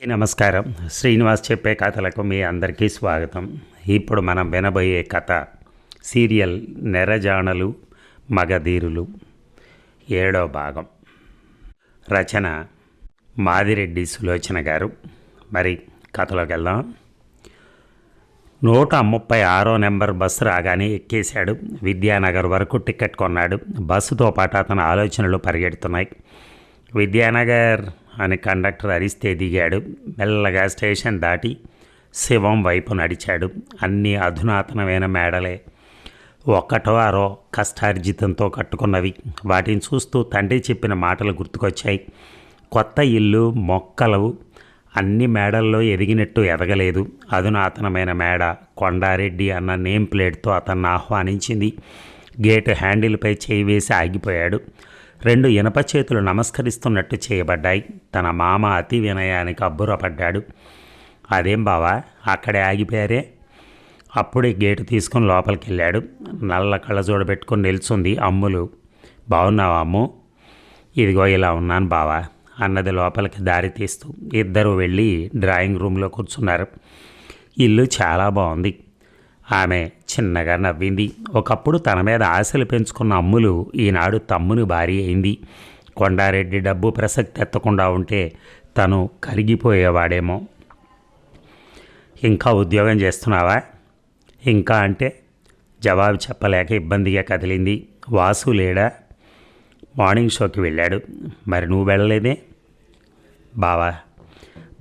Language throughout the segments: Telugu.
నమస్కారం. శ్రీనివాస్ చెప్పే కథలకు మీ అందరికీ స్వాగతం. ఇప్పుడు మనం వినబోయే కథ సీరియల్ నెరజాణలు మగధీరులు 7వ భాగం. రచన మాదిరెడ్డి సులోచన గారు. మరి కథలోకి వెళ్దాం. 136వ నెంబర్ బస్సు రాగానే ఎక్కేశాడు. విద్యానగర్ వరకు టికెట్ కొన్నాడు. బస్సుతో పాటు అతని ఆలోచనలు పరిగెడుతున్నాయి. విద్యానగర్ అని కండక్టర్ అరిస్తే దిగాడు. మెల్లగా స్టేషన్ దాటి శివం వైపు నడిచాడు. అన్నీ అధునాతనమైన మేడలే, ఒక్కటో అరో కష్టార్జితంతో కట్టుకున్నవి. వాటిని చూస్తూ తండ్రి చెప్పిన మాటలు గుర్తుకొచ్చాయి. కొత్త ఇల్లు, మొక్కలు అన్ని మేడల్లో ఎదిగినట్టు ఎదగలేదు. అధునాతనమైన మేడ కొండారెడ్డి అన్న నేమ్ ప్లేట్తో అతన్ని ఆహ్వానించింది. గేటు హ్యాండిల్పై చేయి వేసి ఆగిపోయాడు. 2 ఇనప చేతులు నమస్కరిస్తున్నట్టు చేయబడ్డాయి. తన మామ అతి వినయానికి అబ్బురపడ్డాడు. అదేం బావా అక్కడే ఆగిపోయారే? అప్పుడే గేటు తీసుకుని లోపలికి వెళ్ళాడు. నల్ల కళ్ళజోడ పెట్టుకుని నిల్చుంది అమ్ములు. బాగున్నావా అమ్ము? ఇదిగో ఇలా ఉన్నాను బావా అన్నది లోపలికి దారి తీస్తూ. ఇద్దరు వెళ్ళి డ్రాయింగ్ రూమ్లో కూర్చున్నారు. ఇల్లు చాలా బాగుంది. ఆమె చిన్నగా నవ్వింది. ఒకప్పుడు తన మీద ఆశలు పెంచుకున్న అమ్ములు ఈనాడు తమ్ముని భార్య అయింది. కొండారెడ్డి డబ్బు ప్రసక్తి ఎత్తకుండా ఉంటే తను కరిగిపోయేవాడేమో. ఇంకా ఉద్యోగం చేస్తున్నావా? ఇంకా అంటే జవాబు చెప్పలేక ఇబ్బందిగా కదిలింది. వాసు లేడా? మార్నింగ్ షోకి వెళ్ళాడు. మరి నువ్వు వెళ్ళలేదే? బావా,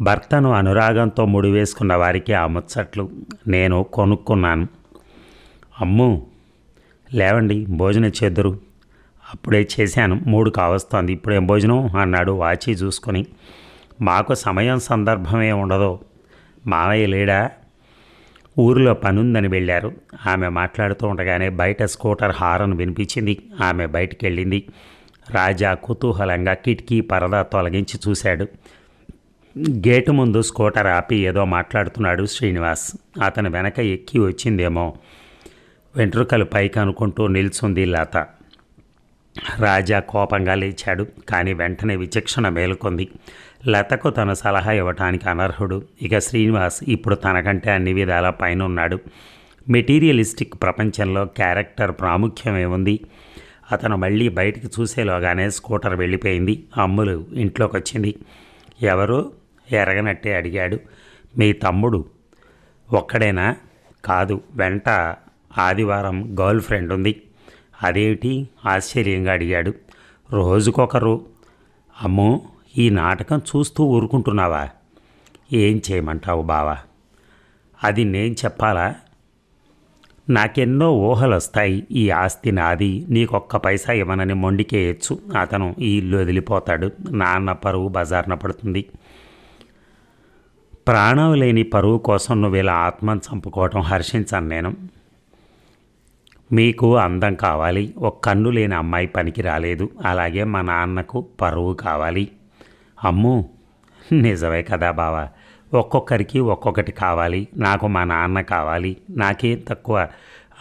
భర్తను అనురాగంతో ముడివేసుకున్న వారికి ఆ ముచ్చట్లు. నేను కొనుక్కున్నాను. అమ్ము లేవండి, భోజనం చేద్దురు. అప్పుడే చేశాను, 3 కావస్తోంది. ఇప్పుడేం భోజనం అన్నాడు వాచి చూసుకొని. మాకు సమయం సందర్భమే ఉండదు. మావయ్య లేడా? ఊరిలో పనుందని వెళ్ళారు. ఆమె మాట్లాడుతూ ఉండగానే బయట స్కూటర్ హారన్ వినిపించింది. ఆమె బయటికి వెళ్ళింది. రాజా కుతూహలంగా కిటికీ పరదా తొలగించి చూశాడు. గేటు ముందు స్కూటర్ ఆపి ఏదో మాట్లాడుతున్నాడు శ్రీనివాస్. అతని వెనక ఎక్కి వచ్చిందేమో. వెంట్రుకలు పైకి అనుకుంటూ నిల్చుంది లత. రాజా కోపంగా లేచాడు. కానీ వెంటనే విచక్షణ మేలుకొంది. లతకు తన సలహా ఇవ్వటానికి అనర్హుడు. ఇక శ్రీనివాస్ ఇప్పుడు తనకంటే అన్ని విధాల పైన ఉన్నాడు. మెటీరియలిస్టిక్ ప్రపంచంలో క్యారెక్టర్ ప్రాముఖ్యమే ఉంది. అతను మళ్ళీ బయటికి చూసేలోగానే స్కూటర్ వెళ్ళిపోయింది. అమ్ములు ఇంట్లోకి వచ్చింది. ఎవరు? ఎరగనట్టే అడిగాడు. మీ తమ్ముడు ఒక్కడేనా? కాదు, వెంట ఆదివారం గర్ల్ ఫ్రెండ్ ఉంది. అదేమిటి? ఆశ్చర్యంగా అడిగాడు. రోజుకొకరు. అమ్మో, ఈ నాటకం చూస్తూ ఊరుకుంటున్నావా? ఏం చేయమంటావు బావా? అది నేను చెప్పాలా? నాకెన్నో ఊహలు వస్తాయి. ఈ ఆస్తి నాది, నీకొక్క పైసా ఇవ్వనని మొండికేయచ్చు. అతను ఈ ఇల్లు వదిలిపోతాడు. నాన్న పరువు బజార్న పడుతుంది. ప్రాణం లేని పరువు కోసం నువ్వు ఇలా ఆత్మను చంపుకోవటం హర్షించాను నేను. మీకు అందం కావాలి, ఒక కన్ను లేని అమ్మాయి పనికి రాలేదు. అలాగే మా నాన్నకు పరువు కావాలి. అమ్ము, నిజమే కదా బావా, ఒక్కొక్కరికి ఒక్కొక్కటి కావాలి. నాకు మా నాన్న కావాలి. నాకేం తక్కువ?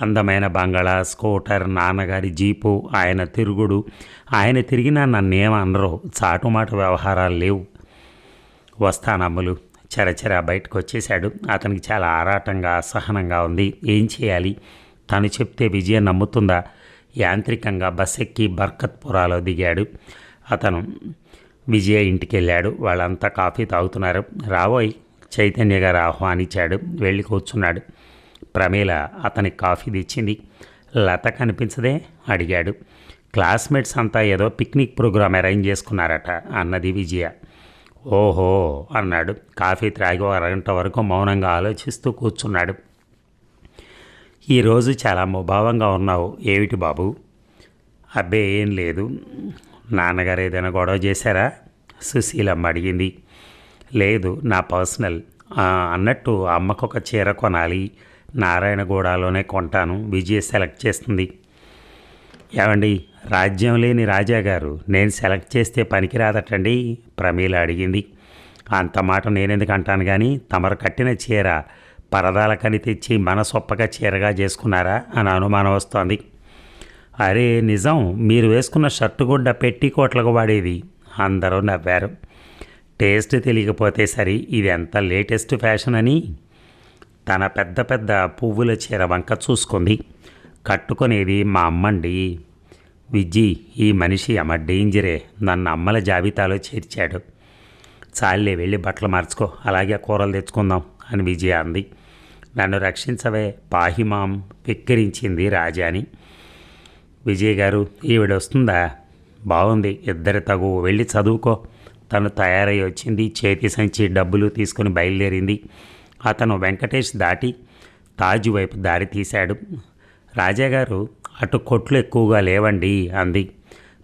అందమైన బంగళా, స్కూటర్, నాన్నగారి జీపు, ఆయన తిరుగుడు. ఆయన తిరిగినా నన్నేమనరు. చాటుమాటు వ్యవహారాలు లేవు. వస్తానమ్ములు. చరచర బయటకు వచ్చేశాడు. అతనికి చాలా ఆరాటంగా, అసహనంగా ఉంది. ఏం చేయాలి? తను చెప్తే విజయ నమ్ముతుందా? యాంత్రికంగా బస్ ఎక్కి బర్కత్పురాలో దిగాడు. అతను విజయ ఇంటికి వెళ్ళాడు. వాళ్ళంతా కాఫీ తాగుతున్నారు. రావోయ్, చైతన్య గారు ఆహ్వానించాడు. వెళ్ళి కూర్చున్నాడు. ప్రమీల అతనికి కాఫీ తెచ్చింది. లత కనిపించదే అడిగాడు. క్లాస్మేట్స్ అంతా ఏదో పిక్నిక్ ప్రోగ్రాం అరేంజ్ చేసుకున్నారట అన్నది విజయ. ఓహో అన్నాడు. కాఫీ త్రాగి 1 అరగంట వరకు మౌనంగా ఆలోచిస్తూ కూర్చున్నాడు. ఈరోజు చాలా ముభావంగా ఉన్నావు. ఏమిటి బాబు? అబ్బే ఏం లేదు. నాన్నగారు ఏదైనా గొడవ చేశారా? సుశీలమ్మ అడిగింది. లేదు, నా పర్సనల్. అన్నట్టు అమ్మకు ఒక చీర కొనాలి. నారాయణగూడలోనే కొంటాను. విజయ్ సెలెక్ట్ చేస్తుంది. ఏమండి, రాజ్యం లేని రాజాగారు నేను సెలెక్ట్ చేస్తే పనికిరాదటండి ప్రమీల అడిగింది. అంత మాట నేనెందుకు అంటాను కానీ, తమరు కట్టిన చీర పరదాలకని తెచ్చి మనసొప్పగా చీరగా చేసుకున్నారా అని అనుమానం వస్తోంది. అరే నిజం, మీరు వేసుకున్న షర్టు గుడ్డ పెట్టికోట్లకు వాడేది. అందరూ నవ్వారు. టేస్ట్ తెలియకపోతే సరి ఇది ఎంత లేటెస్ట్ ఫ్యాషన్ అని తన పెద్ద పెద్ద పువ్వుల చీర వంక చూసుకుంది. కట్టుకునేది మా అమ్మండి. విజ్జి, ఈ మనిషి అమ్మ డేంజరే, నన్ను అమ్మల జాబితాలో చేర్చాడు. చాలే వెళ్ళి బట్టలు మార్చుకో, అలాగే కూరలు తెచ్చుకుందాం అని విజయ అంది. నన్ను రక్షించవే పాహిమాం వెక్కిరించింది రాజాని. విజయ్ గారు, ఈవిడ వస్తుందా? బాగుంది, ఇద్దరి తగు, వెళ్ళి చదువుకో. తను తయారై వచ్చింది. చేతి సంచి డబ్బులు తీసుకుని బయలుదేరింది. అతను వెంకటేష్ దాటి తాజు వైపు దారి తీశాడు. రాజాగారు, అటు కొట్లు ఎక్కువగా లేవండి అంది.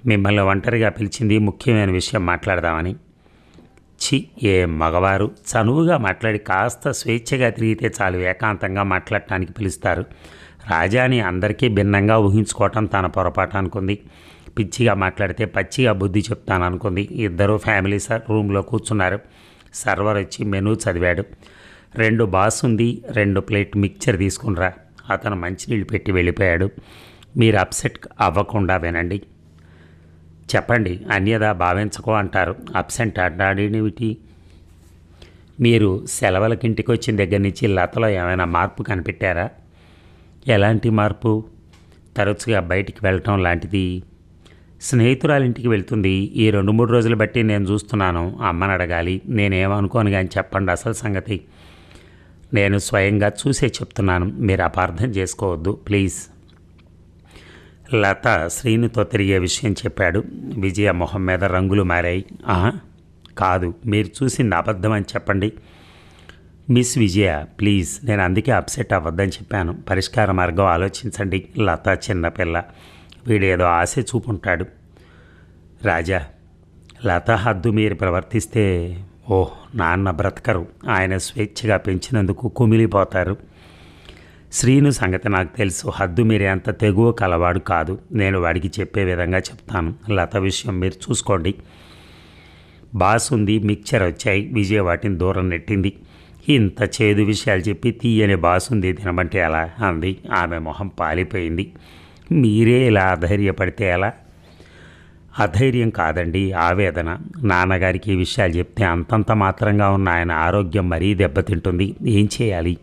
మిమ్మల్ని ఒంటరిగా పిలిచింది ముఖ్యమైన విషయం మాట్లాడదామని. చి, ఏ మగవారు చనువుగా మాట్లాడి కాస్త స్వేచ్ఛగా తిరిగితే చాలు ఏకాంతంగా మాట్లాడటానికి పిలుస్తారు. రాజాని అందరికీ భిన్నంగా ఊహించుకోవటం తన పొరపాటు అనుకుంది. పిచ్చిగా మాట్లాడితే పచ్చిగా బుద్ధి చెప్తాను అనుకుంది. ఇద్దరు ఫ్యామిలీ రూమ్లో కూర్చున్నారు. సర్వర్ వచ్చి మెనూ చదివాడు. 2 బాసుంది, 2 ప్లేట్ మిక్చర్ తీసుకునిరా. అతను మంచినీళ్ళు పెట్టి వెళ్ళిపోయాడు. మీరు అప్సెట్ అవ్వకుండా వినండి. చెప్పండి, అన్యదా భావించకో అంటారు. అప్సెంట్ అడ్డాడినివిటి. మీరు సెలవులకి ఇంటికి వచ్చిన దగ్గర నుంచి లతలో ఏమైనా మార్పు కనిపెట్టారా? ఎలాంటి మార్పు? తరచుగా బయటికి వెళ్ళటం లాంటిది. స్నేహితురాలింటికి వెళ్తుంది. ఈ 2-3 రోజులు బట్టి నేను చూస్తున్నాను. అమ్మని అడగాలి. నేనేమనుకోను కానీ చెప్పండి అసలు సంగతి. నేను స్వయంగా చూసే చెప్తున్నాను, మీరు అపార్థం చేసుకోవద్దు ప్లీజ్. లత శ్రీనుతో తిరిగే విషయం చెప్పాడు. విజయ మొహం మీద రంగులు మారాయి. కాదు, మీరు చూసింది అబద్ధం అని చెప్పండి. మిస్ విజయ ప్లీజ్, నేను అందుకే అప్సెట్ అవ్వద్దని చెప్పాను. పరిష్కార మార్గం ఆలోచించండి. లత చిన్నపిల్ల, వీడేదో ఆశ చూపుంటాడు. రాజా, లత హద్దు మీరు ప్రవర్తిస్తే ఓహ్ నాన్న బ్రతకరు. ఆయన స్వేచ్ఛగా పెంచినందుకు కుమిలిపోతారు. శ్రీను సంగతి నాకు తెలుసు. హద్దు మీరే అంత తెగువ కలవాడు కాదు. నేను వాడికి చెప్పే విధంగా చెప్తాను. లత విషయం మీరు చూసుకోండి. బాసుంది, మిక్చర్ వచ్చాయి. విజయ వాటిని దూరం నెట్టింది. ఇంత చేదు విషయాలు చెప్పి తీయని బాసుంది తినమంటే ఎలా అంది. ఆమె మొహం పాలిపోయింది. మీరే ఇలా అధైర్యపడితే ఎలా? అధైర్యం కాదండి, ఆవేదన. నాన్నగారికి ఈ విషయాలు చెప్తే అంతంత మాత్రంగా ఉన్న ఆయన ఆరోగ్యం మరీ దెబ్బతింటుంది. ఏం చేయాలి?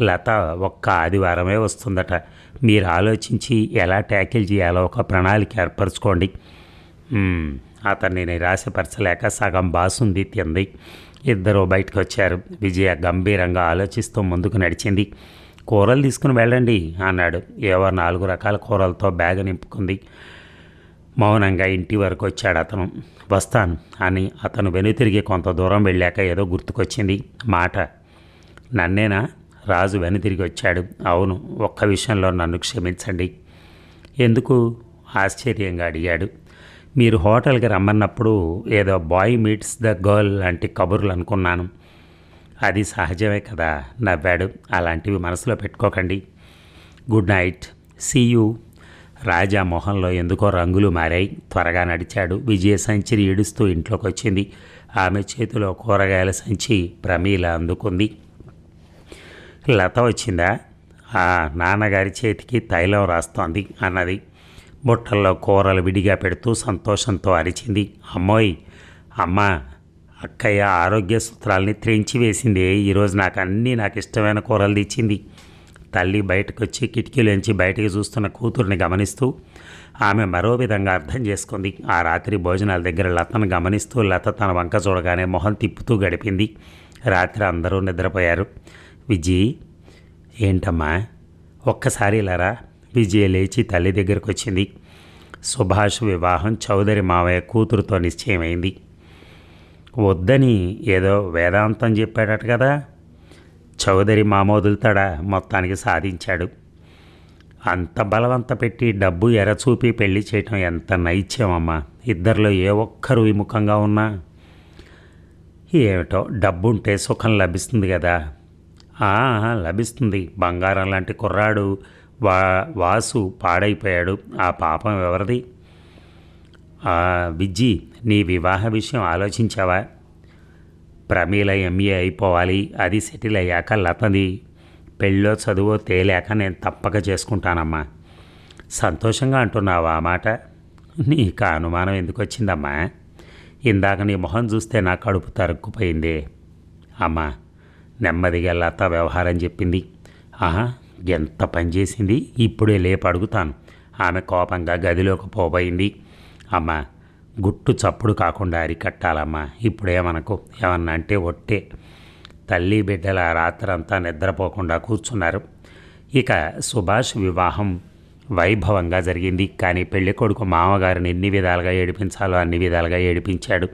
లత ఒక్క ఆదివారమే వస్తుందట. మీరు ఆలోచించి ఎలా ట్యాకిల్ చేయాలో ఒక ప్రణాళిక ఏర్పరచుకోండి. అతన్ని నిరాశపరచలేక సగం బాసుంది తింది. ఇద్దరు బయటకు వచ్చారు. విజయ గంభీరంగా ఆలోచిస్తూ ముందుకు నడిచింది. కూరలు తీసుకుని వెళ్ళండి అన్నాడు. ఏవో 4 రకాల కూరలతో బ్యాగ్ నింపుకుంది. మౌనంగా ఇంటి వరకు వచ్చాడు అతను. వస్తాను అని అతను వెనుతిరిగి కొంత దూరం వెళ్ళాక ఏదో గుర్తుకొచ్చింది. మాట నన్నేనా? రాజు వెనుతిరిగి వచ్చాడు. అవును, ఒక్క విషయంలో నన్ను క్షమించండి. ఎందుకు? ఆశ్చర్యంగా అడిగాడు. మీరు హోటల్కి రమ్మన్నప్పుడు ఏదో బాయ్ మీట్స్ ద గర్ల్ లాంటి కబుర్లు అనుకున్నాను. అది సహజమే కదా, నవ్వాడు. అలాంటివి మనసులో పెట్టుకోకండి. Good night, see you. Raja మొహంలో ఎందుకో రంగులు మారాయి. త్వరగా నడిచాడు. విజయ సంచిని ఏడుస్తూ ఇంట్లోకి వచ్చింది. ఆమె చేతిలో కూరగాయల సంచి ప్రమీల అందుకుంది. లత వచ్చిందా? నాన్నగారి చేతికి తైలం రాస్తోంది అన్నది. బుట్టల్లో కూరలు విడిగా పెడుతూ సంతోషంతో అరిచింది. అమ్మోయ్, అమ్మ, అక్కయ్య ఆరోగ్య సూత్రాలని త్రెంచి వేసింది. ఈరోజు నాకు ఇష్టమైన కూరలు తెచ్చింది. తల్లి బయటకు వచ్చి కిటికీలోంచి బయటికి చూస్తున్న కూతుర్ని గమనిస్తూ ఆమె మరో విధంగా అర్థం చేసుకుంది. ఆ రాత్రి భోజనాల దగ్గర లతను గమనిస్తూ లత తన వంక చూడగానే మొహం తిప్పుతూ గడిపింది. రాత్రి అందరూ నిద్రపోయారు. విజయ్, ఏంటమ్మా ఒక్కసారి ఇలారా. విజయ లేచి తల్లి దగ్గరకు వచ్చింది. సుభాష్ వివాహం చౌదరి మావయ్య కూతురుతో నిశ్చయమైంది. వద్దని ఏదో వేదాంతం చెప్పాడట కదా. చౌదరి మామ వదులుతాడా? మొత్తానికి సాధించాడు. అంత బలవంత పెట్టి డబ్బు ఎరచూపి పెళ్లి చేయటం ఎంత నైత్యమమ్మా. ఇద్దరిలో ఏ ఒక్కరు విముఖంగా ఉన్నా ఏమిటో, డబ్బుంటే సుఖం లభిస్తుంది కదా. లభిస్తుంది. బంగారం లాంటి కుర్రాడు వాసు పాడైపోయాడు. ఆ పాపం ఎవరిది? విజ్జి, నీ వివాహ విషయం ఆలోచించావా? ప్రమీల ఎంఏ అయిపోవాలి. అది సెటిల్ అయ్యాక లతది పెళ్ళో చదువో తేలాక నేను తప్పక చేసుకుంటానమ్మా. సంతోషంగా అంటున్నావా ఆ మాట? నీకు అనుమానం ఎందుకు వచ్చిందమ్మా? ఇందాక నీ మొహం చూస్తే నా కడుపు తరుక్కుపోయిందే. అమ్మా నెమ్మదిగా లత వ్యవహారం చెప్పింది. ఆహా, ఎంత పని చేసింది, ఇప్పుడే లేపు అడుగుతాను. ఆమె కోపంగా గదిలోకి పోబోయింది. అమ్మా గుట్టు చప్పుడు కాకుండా అరికట్టాలమ్మా, ఇప్పుడేమనకు, ఏమన్నా అంటే ఒట్టే. తల్లి బిడ్డల రాత్రంతా నిద్రపోకుండా కూర్చున్నారు. ఇక సుభాష్ వివాహం వైభవంగా జరిగింది. కానీ పెళ్ళికొడుకు మామగారిని ఎన్ని విధాలుగా ఏడిపించాలో అన్ని విధాలుగా ఏడిపించాడు.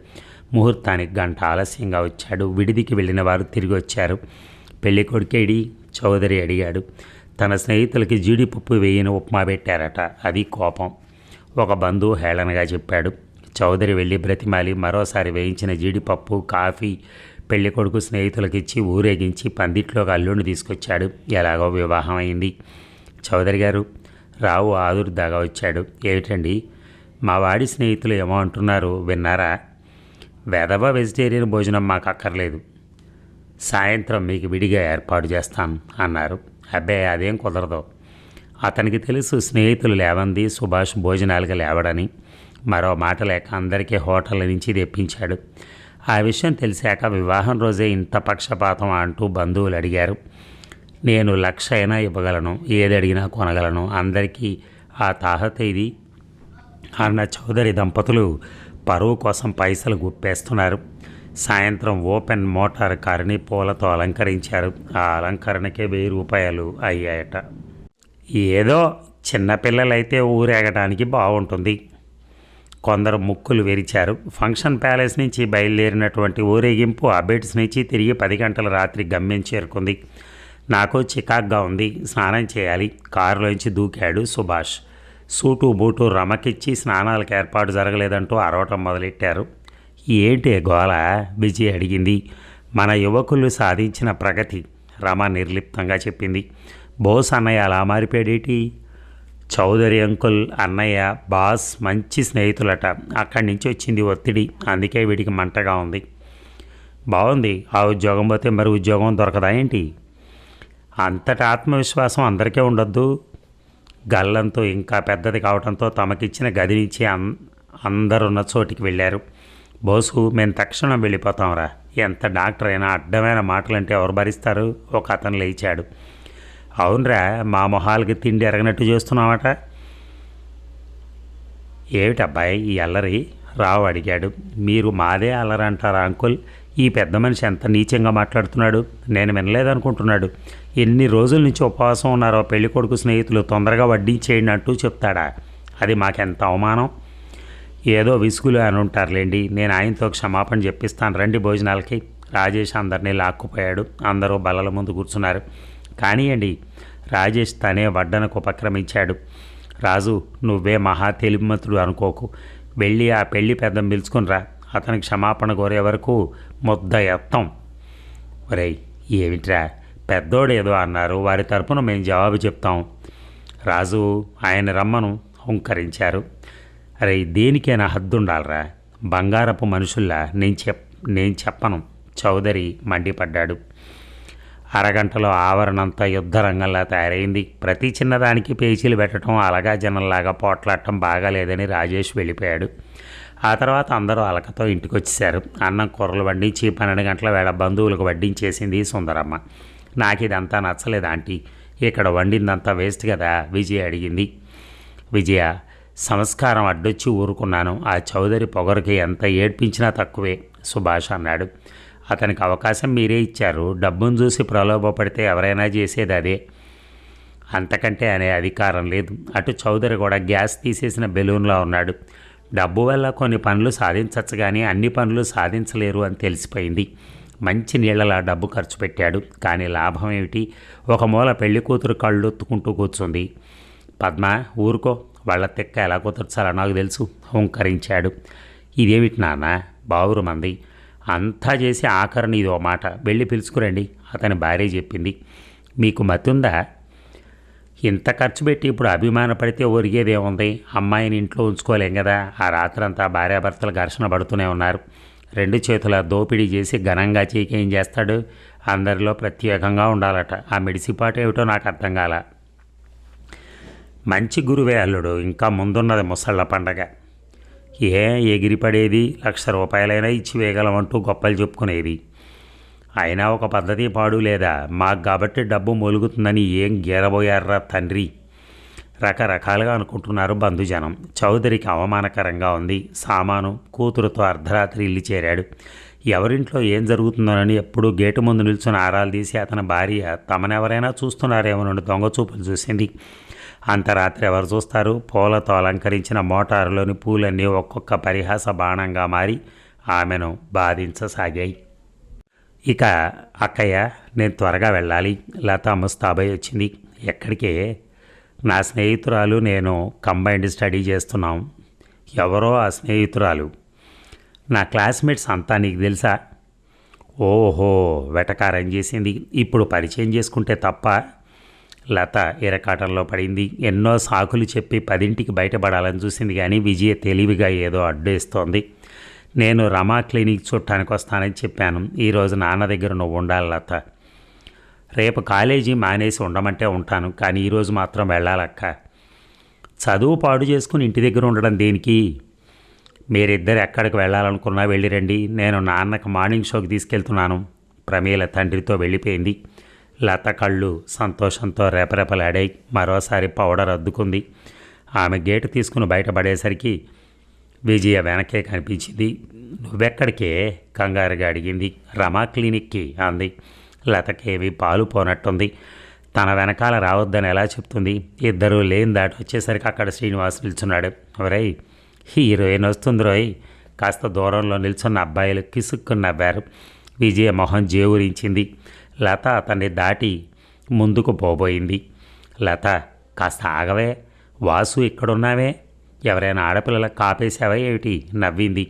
ముహూర్తానికి గంట ఆలస్యంగా వచ్చాడు. విడిదికి వెళ్ళిన వారు తిరిగి వచ్చారు. పెళ్ళికొడుకేడి చౌదరి అడిగాడు. తన స్నేహితులకి జీడిపప్పు వేయని ఉప్మా పెట్టారట, అది కోపం. ఒక బంధువు హేళనగా చెప్పాడు. చౌదరి వెళ్ళి బ్రతిమాలి మరోసారి వేయించిన జీడిపప్పు కాఫీ పెళ్ళికొడుకు స్నేహితులకిచ్చి ఊరేగించి పందిట్లోకి అల్లుడిని తీసుకొచ్చాడు. ఎలాగో వివాహం అయింది. చౌదరి గారు, రావు ఆదుర్దాగా వచ్చాడు. ఏమిటండి, మా వాడి స్నేహితులు ఏమో అంటున్నారు, విన్నారా? వెధవ వెజిటేరియన్ భోజనం మాకు అక్కర్లేదు, సాయంత్రం మీకు విడిగా ఏర్పాటు చేస్తాను అన్నారు. అబ్బే, అదేం కుదరదు. అతనికి తెలుసు స్నేహితులు లేవంది సుభాష్ భోజనాలకు లేవడని. మరో మాట లేక అందరికీ హోటల్ నుంచి తెప్పించాడు. ఆ విషయం తెలిసాక వివాహం రోజే ఇంత పక్షపాతం అంటూ బంధువులు అడిగారు. నేను 1,00,000 అయినా ఇవ్వగలను, ఏదడిగినా కొనగలను, అందరికీ ఆ తాహత ఇది అన్న చౌదరి దంపతులు పరువు కోసం పైసలు గుప్పేస్తున్నారు. సాయంత్రం ఓపెన్ మోటార్ కారుని పూలతో అలంకరించారు. ఆ అలంకరణకే 1000 రూపాయలు అయ్యాయట. ఏదో చిన్నపిల్లలైతే ఊరేగడానికి బాగుంటుంది. కొందరు ముక్కులు విరిచారు. ఫంక్షన్ ప్యాలెస్ నుంచి బయలుదేరినటువంటి ఊరేగింపు అబెడ్స్ నుంచి తిరిగి 10 గంటల రాత్రి గమ్యం చేరుకుంది. నాకు చికాగ్గా ఉంది, స్నానం చేయాలి. కారులోంచి దూకాడు సుభాష్. సూటు బూటు రమకిచ్చి స్నానాలకు ఏర్పాటు జరగలేదంటూ అరవటం మొదలెట్టారు. ఏంటి గోల, విజయ్ అడిగింది. మన యువకులు సాధించిన ప్రగతి, రమ నిర్లిప్తంగా చెప్పింది. బోస్ అన్నయ్య అలా మారిపోయాడేటి? చౌదరి అంకుల్ అన్నయ్య బాస్ మంచి స్నేహితులట, అక్కడి నుంచి వచ్చింది ఒత్తిడి, అందుకే వీడికి మంటగా ఉంది. బాగుంది, ఆ ఉద్యోగం పోతే మరి ఉద్యోగం దొరకదా ఏంటి? అంతటి ఆత్మవిశ్వాసం అందరికీ ఉండొద్దు. గల్లంతో ఇంకా పెద్దది కావడంతో తమకిచ్చిన గది నుంచి అందరున్న చోటికి వెళ్ళారు. బోసు, మేము తక్షణం వెళ్ళిపోతాంరా, ఎంత డాక్టర్ అయినా అడ్డమైన మాటలంటే ఎవరు భరిస్తారు? ఒక అతను లేచాడు. అవునరా, మా మొహాలకి తిండి ఎరగనట్టు చేస్తున్నావట. ఏమిటబ్బాయి ఈ అల్లరి? రావు అడిగాడు. మీరు మాదే అల్లరి అంటారా అంకుల్? ఈ పెద్ద మనిషి ఎంత నీచంగా మాట్లాడుతున్నాడు, నేను వినలేదనుకుంటున్నాడు. ఎన్ని రోజుల నుంచి ఉపవాసం ఉన్నారో పెళ్ళికొడుకు స్నేహితులు తొందరగా వడ్డించేయండి అంటూ చెప్తాడా? అది మాకెంత అవమానం. ఏదో విసుగులు అని ఉంటారులేండి, నేను ఆయనతో క్షమాపణ చెప్పిస్తాను, రండి భోజనాలకి. రాజేష్ అందరినీ లాక్కుపోయాడు. అందరూ బల్లల ముందు కూర్చున్నారు. కానియండి. రాజేష్ తనే వడ్డనకు ఉపక్రమించాడు. రాజు, నువ్వే మహా తెలివిమంతుడు అనుకోకు, వెళ్ళి ఆ పెళ్లి పెద్దం పిలుచుకునిరా, అతనికి క్షమాపణ కోరే వరకు ముద్ద ఎత్తం. ఒరేయ్, ఏమిట్రా, పెద్దోడేదో అన్నారు, వారి తరపున మేము జవాబు చెప్తాం. రాజు, ఆయన రమ్మను హుంకరించారు. అరే, దేనికైనా హద్దుండాలరా, బంగారపు మనుషుల్లా నేను చెప్పను. చౌదరి మండిపడ్డాడు. అరగంటలో ఆవరణంతా యుద్ధరంగంలా తయారైంది. ప్రతి చిన్నదానికి పేచీలు పెట్టడం, అలగా జనంలాగా పోట్లాడటం బాగాలేదని రాజేష్ వెళ్ళిపోయాడు. ఆ తర్వాత అందరూ అలకతో ఇంటికి వచ్చేశారు. అన్నం కూరలు వడ్డించి 12 గంటల వేళ బంధువులకు వడ్డించేసింది సుందరమ్మ. నాకు ఇదంతా నచ్చలేదు ఆంటీ, ఇక్కడ వండిందంతా వేస్ట్ కదా, విజయ అడిగింది. విజయ, సంస్కారం అడ్డొచ్చి ఊరుకున్నాను, ఆ చౌదరి పొగరుకి ఎంత ఏడ్పించినా తక్కువే, సుభాష్ అన్నాడు. అతనికి అవకాశం మీరే ఇచ్చారు, డబ్బును చూసి ప్రలోభపడితే ఎవరైనా చేసేది అదే, అంతకంటే అనే అధికారం లేదు. అటు చౌదరి కూడా గ్యాస్ తీసేసిన బెలూన్లో ఉన్నాడు. డబ్బు వల్ల కొన్ని పనులు సాధించవచ్చు కానీ అన్ని పనులు సాధించలేరు అని తెలిసిపోయింది. మంచి నీళ్లలా డబ్బు ఖర్చు పెట్టాడు, కానీ లాభం ఏమిటి? ఒక మూల పెళ్లి కూతురు కళ్ళొత్తుకుంటూ కూర్చుంది. పద్మ, ఊరుకో, వాళ్ళ తెక్క ఎలా కుదర్చాలో నాకు తెలుసు, హుంకరించాడు. ఇదేమిటి నాన్న, బావురు మంది, అంతా చేసి ఆఖరిని ఇదో మాట, వెళ్ళి పిలుచుకురండి, అతని భార్య చెప్పింది. మీకు మతుందా? ఇంత ఖర్చు పెట్టి ఇప్పుడు అభిమానపడితే ఒరిగేదేముంది? అమ్మాయిని ఇంట్లో ఉంచుకోలేం కదా. ఆ రాత్రంతా భార్యాభర్తలు ఘర్షణ పడుతూనే ఉన్నారు. 2 చేతుల దోపిడీ చేసి ఘనంగా చీకేం చేస్తాడు? అందరిలో ప్రత్యేకంగా ఉండాలట. ఆ మిడిసిపాటు ఏమిటో నాకు అర్థం కాల. మంచి గురువే అల్లుడు, ఇంకా ముందున్నది ముసళ్ళ పండగ. ఏ ఎగిరిపడేది, 1,00,000 ఇచ్చి వేయగలమంటూ గొప్పలు చెప్పుకునేది. అయినా ఒక పద్ధతి పాడు లేదా? మాకు కాబట్టి డబ్బు మొలుగుతుందని ఏం గీరబోయారా తండ్రి? రకరకాలుగా అనుకుంటున్నారు బంధుజనం. చౌదరికి అవమానకరంగా ఉంది. సామాను కూతురుతో అర్ధరాత్రి ఇల్లు చేరాడు. ఎవరింట్లో ఏం జరుగుతుందోనని ఎప్పుడూ గేటు ముందు నిల్చుని ఆరాలు తీసి అతని భార్య తమనెవరైనా చూస్తున్నారేమోనని దొంగచూపులు చూసింది. అంతరాత్రి ఎవరు చూస్తారు? పూలతో అలంకరించిన మోటారులోని పూలన్నీ ఒక్కొక్క పరిహాస బాణంగా మారి ఆమెను బాధించసాగాయి. ఇక అక్కయ్య, నేను త్వరగా వెళ్ళాలి. లత ముస్తాబై వచ్చింది. ఎక్కడికే? నా స్నేహితురాలు నేను కంబైన్డ్ స్టడీ చేస్తున్నాం. ఎవరో ఆ స్నేహితురాలు? నా క్లాస్మేట్స్ అంతా నీకు తెలుసా? ఓహో, వెటకారం చేసింది. ఇప్పుడు పరిచయం చేసుకుంటే తప్ప? లత ఇరకాటంలో పడింది. ఎన్నో సాకులు చెప్పి 10ంటికి బయటపడాలని చూసింది, కానీ విజయ తెలివిగా ఏదో అడ్డేస్తోంది. నేను రమా క్లినిక్ చూడటానికి వస్తానని చెప్పాను. ఈరోజు నాన్న దగ్గర నువ్వు ఉండాలి లత. రేపు కాలేజీ మానేసి ఉండమంటే ఉంటాను, కానీ ఈరోజు మాత్రం వెళ్ళాలక్క. చదువు పాడు చేసుకుని ఇంటి దగ్గర ఉండడం దేనికి? మీరిద్దరు ఎక్కడికి వెళ్ళాలనుకున్నా వెళ్ళిరండి. నేను నాన్నకు మార్నింగ్ షోకి తీసుకెళ్తున్నాను. ప్రమీల తండ్రితో వెళ్ళిపోయింది. లత కళ్ళు సంతోషంతో రెపరెపలాడాయి. మరోసారి పౌడర్ అద్దుకుంది. ఆమె గేటు తీసుకుని బయటపడేసరికి విజయ వెనకే కనిపించింది. నువ్వెక్కడికే? కంగారుగా అడిగింది. రమా క్లినిక్కి అంది. లతకేవి పాలు పోనట్టుంది. తన వెనకాల రావద్దని ఎలా చెప్తుంది? ఇద్దరూ లేని దాటి వచ్చేసరికి అక్కడ శ్రీనివాస్ నిల్చున్నాడు. ఒరేయ్, హీరోయిన్ వస్తుంది రోయ్. కాస్త దూరంలో నిల్చున్న అబ్బాయిలు కిసుక్కుని నవ్వారు. విజయ మొహం జేవురించింది. లత అతన్ని దాటి ముందుకు పోబోయింది. లత, కాస్త ఆగవే. వాసు ఇక్కడున్నావే. ఎవరైనా ఆడపిల్లలకు కాపేసావా ఏమిటి? నవ్వింది.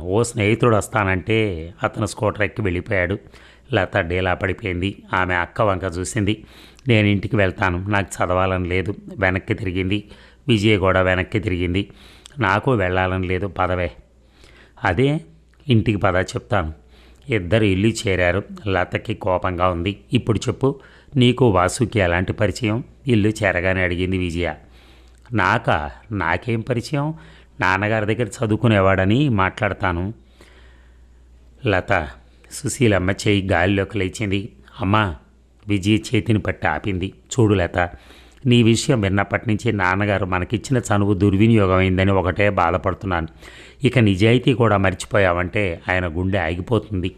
ఓ స్నేహితుడు వస్తానంటే అతను స్కూటర్ ఎక్కి వెళ్ళిపోయాడు. లత డేలా పడిపోయింది. ఆమె అక్క వంక చూసింది. నేను ఇంటికి వెళ్తాను, నాకు చదవాలని లేదు. వెనక్కి తిరిగింది. విజయ్ కూడా వెనక్కి తిరిగింది. నాకు వెళ్ళాలని లేదు, పదవే. అదే, ఇంటికి పద చెప్తాను. ఇద్దరు ఇల్లు చేరారు. లతకి కోపంగా ఉంది. ఇప్పుడు చెప్పు, నీకు వాసుకి ఎలాంటి పరిచయం? ఇల్లు చేరగానే అడిగింది విజయ. నాకేం పరిచయం? నాన్నగారి దగ్గర చదువుకునేవాడని మాట్లాడతాను. లత, సుశీలమ్మ చేయి గాలిలోకి లేచింది. అమ్మా, విజయ్ చేతిని పట్టి ఆపింది. చూడు లత, నీ విషయం విన్నప్పటి నుంచి నాన్నగారు మనకిచ్చిన చనువు దుర్వినియోగమైందని ఒకటే బాధపడుతున్నాను. ఇక నిజాయితీ కూడా మర్చిపోయావంటే ఆయన గుండె ఆగిపోతుంది.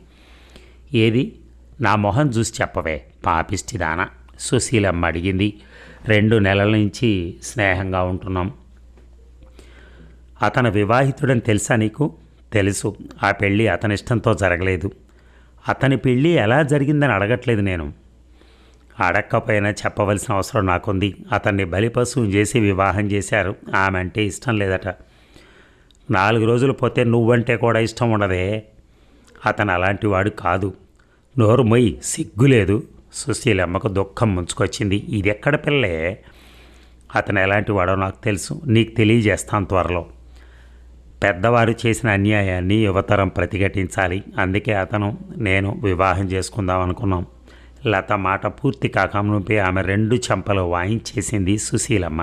ఏది? నా మొహం చూసి చెప్పవే పాపిష్టిదానా, సుశీలమ్మ అడిగింది. 2 నెలల నుంచి స్నేహంగా ఉంటున్నాం. అతను వివాహితుడని తెలుసా నీకు? తెలుసు. ఆ పెళ్ళి అతని ఇష్టంతో జరగలేదు. అతని పెళ్ళి ఎలా జరిగిందని అడగట్లేదు నేను. అడక్కపోయినా చెప్పవలసిన అవసరం నాకుంది. అతన్ని బలిపశువుని చేసి వివాహం చేశారు. ఆమె అంటే ఇష్టం లేదట. 4 రోజులు పోతే నువ్వంటే కూడా ఇష్టం ఉండదే. అతను అలాంటి వాడు కాదు. నోరు మొయ్యి, సిగ్గులేదు. సుశీలమ్మకు దుఃఖం ముంచుకొచ్చింది. ఇది ఎక్కడ పిల్లే? అతను ఎలాంటి వాడో నాకు తెలుసు. నీకు తెలియజేస్తాను త్వరలో. పెద్దవారు చేసిన అన్యాయాన్ని యువతరం ప్రతిఘటించాలి. అందుకే అతను నేను వివాహం చేసుకుందాం అనుకున్నాం. లత మాట పూర్తి కాకమునిపై ఆమె 2 చెంపలు వాయించేసింది సుశీలమ్మ.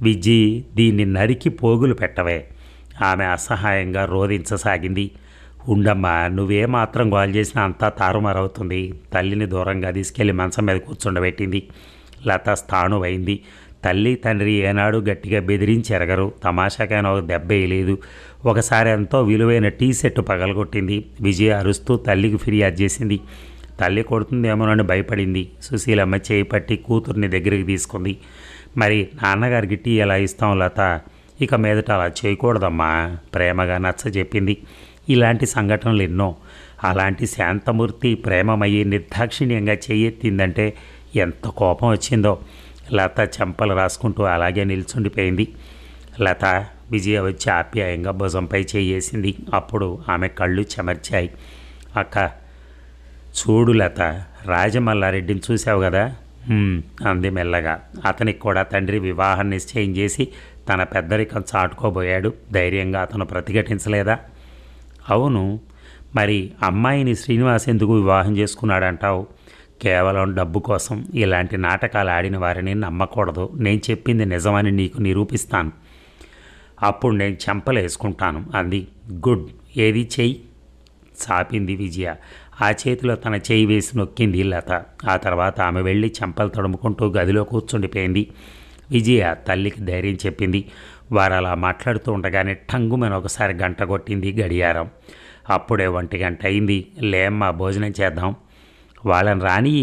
విజి, దీన్ని నరికి పోగులు పెట్టవే. ఆమె అసహాయంగా రోధించసాగింది. ఉండమ్మా, నువ్వేమాత్రం గోల్ చేసినా అంతా తారుమారవుతుంది. తల్లిని దూరంగా తీసుకెళ్లి మంచం మీద కూర్చుండబెట్టింది. లత స్థాణువైంది. తల్లి తండ్రి ఏనాడు గట్టిగా బెదిరించెరగరు. తమాషాకైనా ఒక దెబ్బ వేయలేదు. ఒకసారి ఎంతో విలువైన టీ సెట్ పగలగొట్టింది. విజయ అరుస్తూ తల్లికి ఫిర్యాదు చేసింది. తల్లి కొడుతుందేమోనని భయపడింది. సుశీలమ్మ చేయి పట్టి కూతుర్ని దగ్గరికి తీసుకుంది. మరి నాన్నగారికి టీ ఎలా ఇస్తాం లత? ఇక మీదట అలా చేయకూడదమ్మా, ప్రేమగా నచ్చ చెప్పింది. ఇలాంటి సంఘటనలు ఎన్నో. అలాంటి శాంతమూర్తి ప్రేమమయ్యి నిర్దాక్షిణ్యంగా చెయ్యెత్తిందంటే ఎంత కోపం వచ్చిందో. లత చెంపలు రాసుకుంటూ అలాగే నిల్చుండిపోయింది. లత, విజయ వచ్చి ఆప్యాయంగా భుజంపై చేయేసింది. అప్పుడు ఆమె కళ్ళు చెమర్చాయి. అక్క, చూడు లత, రాజమల్లారెడ్డిని చూసావు కదా? అంది మెల్లగా. అతనికి కూడా తండ్రి వివాహం నిశ్చయం చేసి తన పెద్దరికం చాటుకోబోయాడు. ధైర్యంగా అతను ప్రతిఘటించలేదా? అవును. మరి అమ్మాయిని శ్రీనివాస్ ఎందుకు వివాహం చేసుకున్నాడంటావు? కేవలం డబ్బు కోసం. ఇలాంటి నాటకాలు ఆడిన వారిని నమ్మకూడదు. నేను చెప్పింది నిజమని నీకు నిరూపిస్తాను. అప్పుడు నేను చెంపలు వేసుకుంటాను అంది. గుడ్, ఏది చెయ్యి చాపింది విజయ. ఆ చేతిలో తన చేయి వేసి నొక్కింది లత. ఆ తర్వాత ఆమె వెళ్ళి చెంపలు తడుముకుంటూ గదిలో కూర్చుండిపోయింది. విజయ తల్లికి ధైర్యం చెప్పింది. వారు అలా మాట్లాడుతూ ఉండగానే టంగుమని ఒకసారి గంట కొట్టింది గడియారం. అప్పుడే 1 గంట అయింది. లేమ్మా, భోజనం చేద్దాం. వాళ్ళని రాని,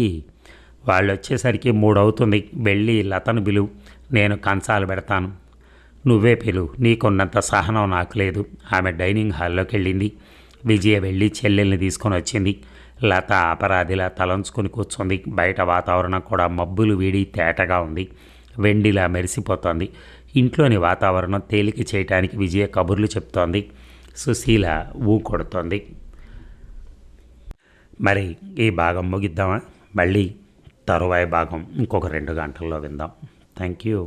వాళ్ళు వచ్చేసరికి 3 అవుతుంది. వెళ్ళి లతను పిలువు, నేను కంచాలు పెడతాను. నువ్వే పిలువు, నీకున్నంత సహనం నాకు లేదు. ఆమె డైనింగ్ హాల్లోకి వెళ్ళింది. విజయ వెళ్ళి చెల్లెల్ని తీసుకొని వచ్చింది. లత అపరాధిలా తలంచుకొని కూర్చుంది. బయట వాతావరణం కూడా మబ్బులు వీడి తేటగా ఉంది. వెండిలా మెరిసిపోతోంది. ఇంట్లోని వాతావరణం తేలిక చేయటానికి విజయ కబుర్లు చెప్తోంది. సుశీల ఊ కొడుతోంది. మరి ఈ భాగం ముగిద్దామా? మళ్ళీ తరువాయి భాగం ఇంకొక 2 గంటల్లో విందాం. Thank you.